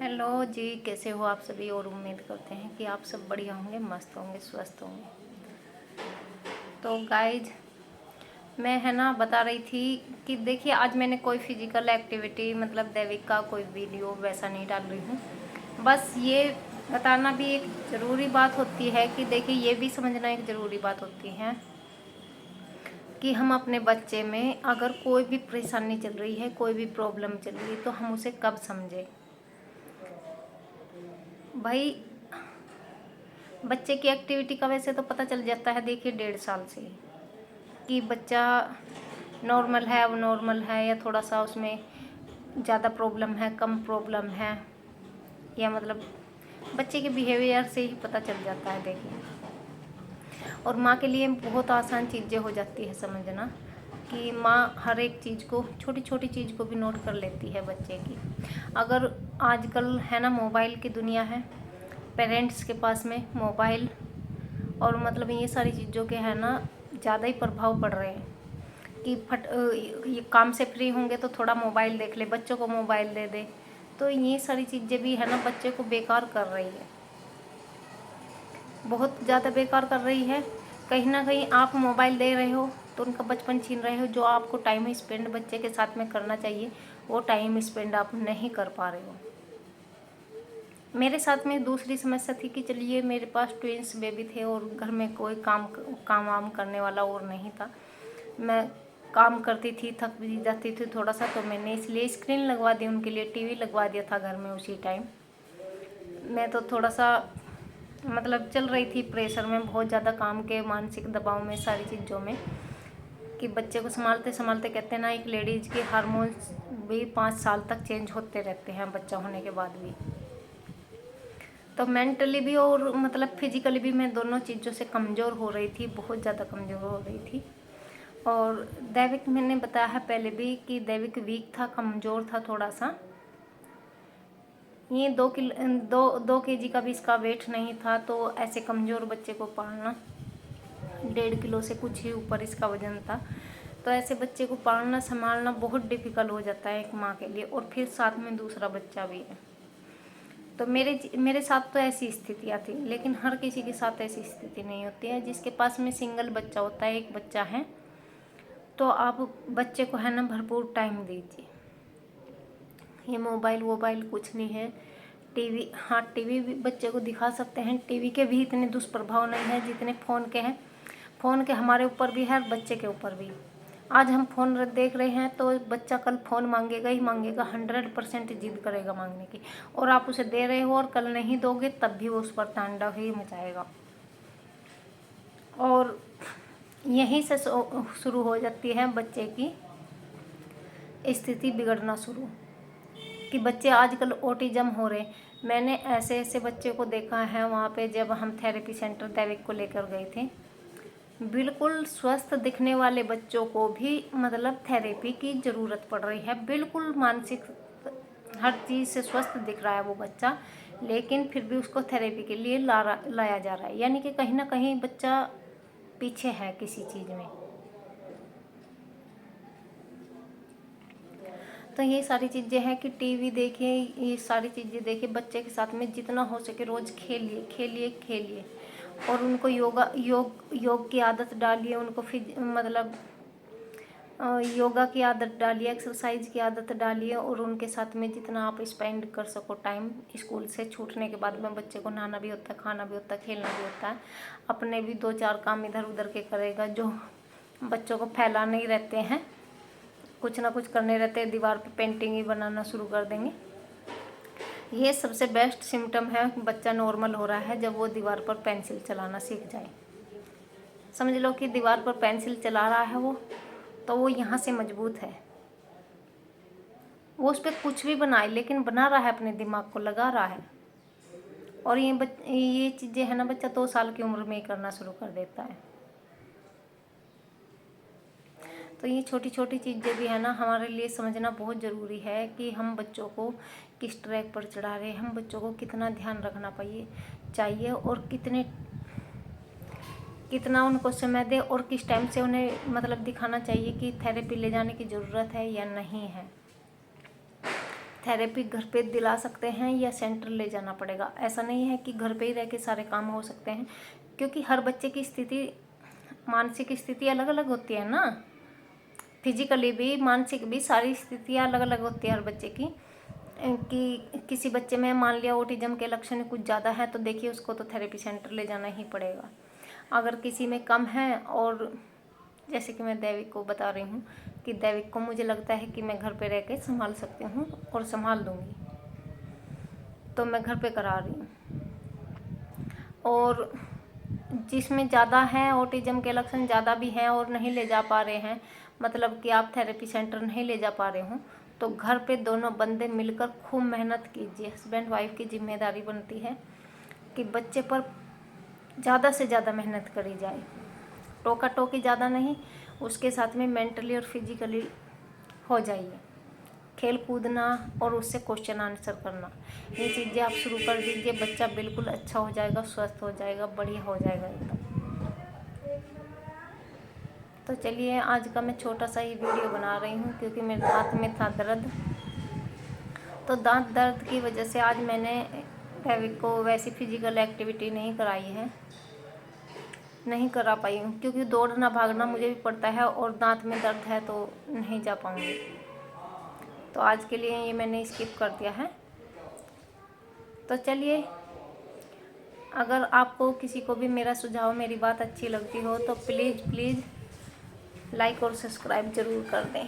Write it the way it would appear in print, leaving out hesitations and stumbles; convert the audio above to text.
Hello जी, कैसे हो आप सभी। और उम्मीद करते हैं कि आप सब बढ़िया होंगे, मस्त होंगे, स्वस्थ होंगे। तो गाइज, मैं है ना बता रही थी कि देखिए, आज मैंने कोई फिजिकल एक्टिविटी मतलब दैविक का कोई वीडियो वैसा नहीं डाल रही हूँ। बस ये बताना भी एक ज़रूरी बात होती है कि देखिए, ये भी समझना एक ज़रूरी बात होती है कि हम अपने बच्चे में अगर कोई भी परेशानी चल रही है, कोई भी प्रॉब्लम चल रही है, तो हम उसे कब समझें। भाई, बच्चे की एक्टिविटी का वैसे तो पता चल जाता है, देखिए 1.5 साल से कि बच्चा नॉर्मल है, अब नॉर्मल है, या थोड़ा सा उसमें ज़्यादा प्रॉब्लम है, कम प्रॉब्लम है, या मतलब बच्चे के बिहेवियर से ही पता चल जाता है। देखिए, और माँ के लिए बहुत आसान चीज़ें हो जाती है समझना कि माँ हर एक चीज़ को, छोटी छोटी चीज़ को भी नोट कर लेती है बच्चे की। अगर आजकल है ना मोबाइल की दुनिया है, पेरेंट्स के पास में मोबाइल और मतलब ये सारी चीज़ों के है ना ज़्यादा ही प्रभाव पड़ रहे हैं कि ये काम से फ्री होंगे तो थोड़ा मोबाइल देख ले, बच्चों को मोबाइल दे दे। तो ये सारी चीज़ें भी है ना बच्चे को बेकार कर रही है, बहुत ज़्यादा बेकार कर रही है। कहीं ना कहीं आप मोबाइल दे रहे हो तो उनका बचपन छीन रहे हो। जो आपको टाइम स्पेंड बच्चे के साथ में करना चाहिए, वो टाइम स्पेंड आप नहीं कर पा रहे हो। मेरे साथ में दूसरी समस्या थी कि चलिए, मेरे पास ट्विंस बेबी थे और घर में कोई काम वाम करने वाला और नहीं था। मैं काम करती थी, थक भी जाती थी थोड़ा सा, तो मैंने इसलिए स्क्रीन लगवा दी उनके लिए, टीवी लगवा दिया था घर में उसी टाइम। मैं तो थोड़ा सा मतलब चल रही थी प्रेशर में, बहुत ज़्यादा काम के मानसिक दबाव में, सारी चीज़ों में, कि बच्चे को संभालते संभालते कहते हैं ना, एक लेडीज़ के हार्मोन्स भी 5 साल तक चेंज होते रहते हैं बच्चा होने के बाद भी। तो मेंटली भी और मतलब फिजिकली भी मैं दोनों चीज़ों से कमज़ोर हो रही थी, बहुत ज़्यादा कमज़ोर हो रही थी। और दैविक, मैंने बताया है पहले भी कि दैविक वीक था, कमज़ोर था थोड़ा सा। ये 2 केजी का भी इसका वेट नहीं था। तो ऐसे कमज़ोर बच्चे को पालना, 1.5 किलो से कुछ ही ऊपर इसका वजन था। तो ऐसे बच्चे को पालना संभालना बहुत डिफ़िकल्ट हो जाता है एक माँ के लिए, और फिर साथ में दूसरा बच्चा भी है। तो मेरे साथ तो ऐसी स्थितियाँ थी, लेकिन हर किसी के साथ ऐसी स्थिति नहीं होती है। जिसके पास में सिंगल बच्चा होता है, एक बच्चा है, तो आप बच्चे को है ना भरपूर टाइम दीजिए। ये मोबाइल वोबाइल कुछ नहीं है। टीवी, हाँ टीवी भी बच्चे को दिखा सकते हैं, टीवी के भी इतने दुष्प्रभाव नहीं है जितने फ़ोन के हैं। फ़ोन के हमारे ऊपर भी है और बच्चे के ऊपर भी। आज हम फ़ोन देख रहे हैं तो बच्चा कल फ़ोन मांगेगा ही मांगेगा, 100% जिद करेगा मांगने की। और आप उसे दे रहे हो और कल नहीं दोगे तब भी वो उस पर तांडव ही मचाएगा। और यहीं से शुरू हो जाती है बच्चे की स्थिति बिगड़ना शुरू, कि बच्चे आजकल ऑटिज्म हो रहे। मैंने ऐसे ऐसे बच्चे को देखा है वहाँ पे, जब हम थेरेपी सेंटर दैविक को लेकर गए थे। बिल्कुल स्वस्थ दिखने वाले बच्चों को भी मतलब थेरेपी की ज़रूरत पड़ रही है। बिल्कुल मानसिक हर चीज़ से स्वस्थ दिख रहा है वो बच्चा, लेकिन फिर भी उसको थेरेपी के लिए लाया जा रहा है। यानी कि कहीं ना कहीं बच्चा पीछे है किसी चीज़ में। तो ये सारी चीज़ें हैं कि टीवी देखिए, ये सारी चीज़ें देखिए, बच्चे के साथ में जितना हो सके रोज़ खेलिए खेलिए खेलिए। और उनको योग की आदत डालिए, उनको मतलब योगा की आदत डालिए, एक्सरसाइज की आदत डालिए। और उनके साथ में जितना आप स्पेंड कर सको टाइम, स्कूल से छूटने के बाद में बच्चे को नहाना भी होता है, खाना भी होता है, खेलना भी होता है। अपने भी 2-4 काम इधर उधर के करेगा, जो बच्चों को फैलाने ही रहते हैं, कुछ ना कुछ करने रहते हैं। दीवार पे पेंटिंग ही बनाना शुरू कर देंगे। ये सबसे बेस्ट सिम्टम है कि बच्चा नॉर्मल हो रहा है, जब वो दीवार पर पेंसिल चलाना सीख जाए। समझ लो कि दीवार पर पेंसिल चला रहा है वो, तो वो यहाँ से मजबूत है। वो उस पर कुछ भी बनाए, लेकिन बना रहा है, अपने दिमाग को लगा रहा है। और ये चीज़ें है ना बच्चा 2 साल की उम्र में ही करना शुरू कर देता है। तो ये छोटी छोटी चीज़ें भी है ना हमारे लिए समझना बहुत ज़रूरी है कि हम बच्चों को किस ट्रैक पर चढ़ा रहे हैं, हम बच्चों को कितना ध्यान रखना चाहिए, और कितना उनको समय दें, और किस टाइम से उन्हें मतलब दिखाना चाहिए कि थेरेपी ले जाने की ज़रूरत है या नहीं है। थेरेपी घर पे दिला सकते हैं या सेंटर ले जाना पड़ेगा। ऐसा नहीं है कि घर पे ही रह के सारे काम हो सकते हैं, क्योंकि हर बच्चे की स्थिति, मानसिक स्थिति अलग अलग होती है ना। फिजिकली भी, मानसिक भी, सारी स्थितियाँ अलग अलग होती है हर बच्चे की। कि किसी बच्चे में मान लिया ऑटिज्म के लक्षण कुछ ज़्यादा है तो देखिए उसको तो थेरेपी सेंटर ले जाना ही पड़ेगा। अगर किसी में कम है, और जैसे कि मैं दैविक को बता रही हूँ कि दैविक को मुझे लगता है कि मैं घर पे रह के संभाल सकती हूँ और संभाल दूँगी, तो मैं घर पे करा रही हूँ। और जिसमें ज़्यादा है, ऑटिज्म के लक्षण ज़्यादा भी हैं और नहीं ले जा पा रहे हैं, मतलब कि आप थेरेपी सेंटर नहीं ले जा पा रहे हो, तो घर पे दोनों बंदे मिलकर खूब मेहनत कीजिए। हस्बैंड वाइफ की जिम्मेदारी बनती है कि बच्चे पर ज़्यादा से ज़्यादा मेहनत करी जाए, टोका टोकी ज़्यादा नहीं, उसके साथ में मेंटली और फिजिकली हो जाइए। खेल कूदना और उससे क्वेश्चन आंसर करना, ये चीज़ें आप शुरू कर दीजिए। बच्चा बिल्कुल अच्छा हो जाएगा, स्वस्थ हो जाएगा, बढ़िया हो जाएगा एकदम। तो चलिए, आज का मैं छोटा सा ही वीडियो बना रही हूँ क्योंकि मेरे दांत में था दर्द। तो दांत दर्द की वजह से आज मैंने दैविक को वैसी फिजिकल एक्टिविटी नहीं कराई है, नहीं करा पाई हूँ, क्योंकि दौड़ना भागना मुझे भी पड़ता है और दांत में दर्द है तो नहीं जा पाऊँगी। तो आज के लिए ये मैंने स्किप कर दिया है। तो चलिए, अगर आपको किसी को भी मेरा सुझाव, मेरी बात अच्छी लगती हो तो प्लीज़ लाइक और सब्सक्राइब ज़रूर कर दें।